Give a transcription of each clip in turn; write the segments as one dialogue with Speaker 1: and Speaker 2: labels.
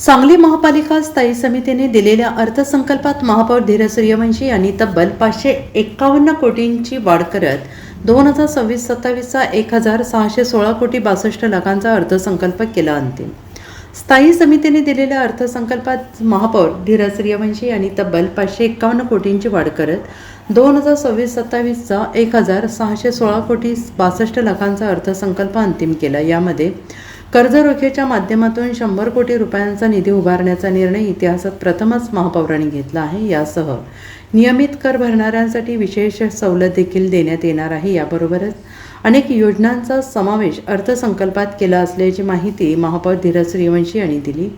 Speaker 1: सांगली महापालिका स्थायी समितीने दिलेल्या अर्थसंकल्पात महापौर धीरज सूर्यवंशी यांनी तब्बल 551 कोटींची वाढ करत 2026-27चा 1616 कोटी 62 लाखांचा अर्थसंकल्प केला अंतिम। स्थायी समितीने दिलेल्या अर्थसंकल्पात महापौर धीरज सूर्यवंशी यांनी तब्बल 551 कोटींची वाढ करत 2026-27चा 1616 कोटी 62 लाखांचा अर्थसंकल्प अंतिम केला। यामध्ये कर्ज रोख्याच्या माध्यमातून 100 कोटी रुपयांचा निधी उभारण्याचा निर्णय इतिहासात प्रथमच महापौरांनी घेतला आहे। यासह नियमित कर भरणाऱ्यांसाठी विशेष सवलत देखील देण्यात येणार आहे। याबरोबरच अनेक योजनांचा समावेश अर्थसंकल्पात केला असल्याची माहिती महापौर धीरज सूर्यवंशी यांनी दिली।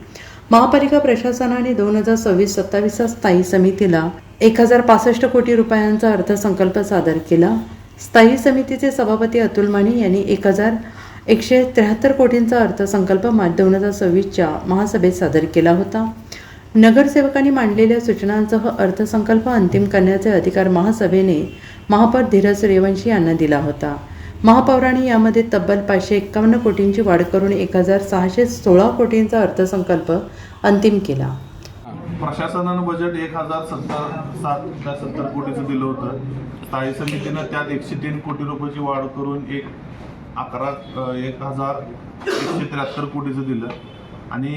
Speaker 1: महापालिका प्रशासनाने 2026-27 स्थायी समितीला 1065 कोटी रुपयांचा अर्थसंकल्प सादर केला। स्थायी समितीचे सभापती अतुल माने यांनी 1173 कोटींचा अर्थसंकल्प 2026च्या महासभेत सादर केला होता। नगरसेवकांनी मांडलेल्या सूचनांसह अर्थसंकल्प अंतिम करण्याचे अधिकार महासभेने महापौर धीरज सूर्यवंशी यांना दिला होता। महापौरांनी यामध्ये तब्बल 551 कोटींची वाढ करून 1616 कोटींचा अर्थसंकल्प अंतिम केला।
Speaker 2: प्रशासनानं बजेट 1070 कोटीचं दिलं होतं। स्थायी समितीनं त्यात 103 कोटी रुपयाची वाढ करून 1173 कोटीचं दिलं आणि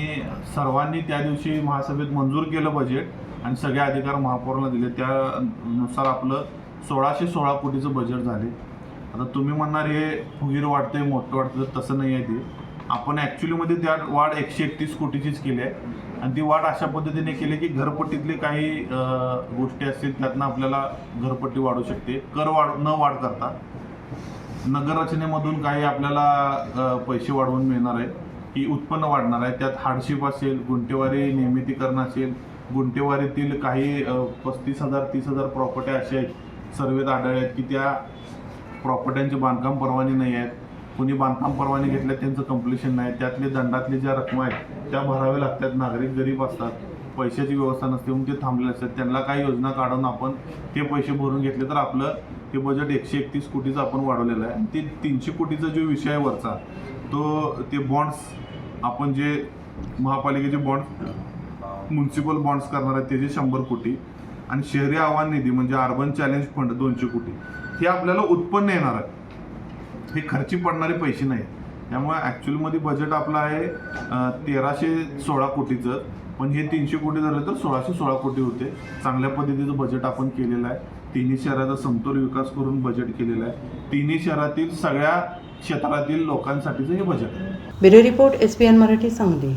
Speaker 2: सर्वांनी त्या दिवशी महासभेत मंजूर केलं बजेट आणि सगळे अधिकार महापौरांना दिले। त्यानुसार आपलं 1616 कोटीचं बजेट झाले। आता तुम्ही म्हणणार हे फुगीर वाटतंय, मोठं वाटतं, तसं नाही आहे। ते आपण ॲक्च्युलीमध्ये त्या वाढ 131 कोटीचीच केली आहे आणि ती वाढ अशा पद्धतीने केली की घरपट्टीतले काही गोष्टी असतील त्यातनं आपल्याला घरपट्टी वाढू शकते, कर न वाढ करता। नगररचनेमधून काही आपल्याला पैसे वाढवून मिळणार आहे की उत्पन्न वाढणार आहे। त्यात हार्डशिप असेल, गुंठेवारी नियमितीकरण असेल, गुंठेवारीतील काही 35,000-30,000 प्रॉपर्टी अशा आहेत सर्वेत आढळल्या आहेत की त्या प्रॉपर्ट्यांचे बांधकाम परवाने नाही आहेत। कोणी बांधकाम परवाने घेतले त्यांचं कंप्लिशन नाही, त्यातले दंडातले ज्या रकमा आहेत त्या भराव्या लागतात। नागरिक गरीब असतात, पैशाची व्यवस्था नसते म्हणून ते थांबलेले असतात। त्यांना काही योजना काढून आपण ते पैसे भरून घेतले तर आपलं ते बजेट 131 कोटीचं आपण वाढवलेलं आहे। ते 300 कोटीचा जो विषय आहे वरचा ते बॉन्ड्स आपण जे महापालिकेचे बॉन्ड म्युन्सिपल बॉन्ड्स करणार आहेत त्याचे 100 कोटी आणि शहरी आव्हान निधी म्हणजे अर्बन चॅलेंज फंड 200 कोटी हे आपल्याला उत्पन्न येणार आहे, हे खर्ची पडणारे पैसे नाही। त्यामुळे ॲक्च्युअलमध्ये बजेट आपलं आहे 1316 कोटीचं, पण हे 300 कोटी झाले तर 1616 कोटी होते। चांगल्या पद्धतीचं बजेट आपण केलेलं आहे। तिन्ही शहराचा समतोल विकास करून बजेट केलेलं आहे। तिन्ही शहरातील सगळ्या क्षेत्रातील लोकांसाठीचं हे बजेट आहे।
Speaker 1: Bureau report SPN Marathi Sangli.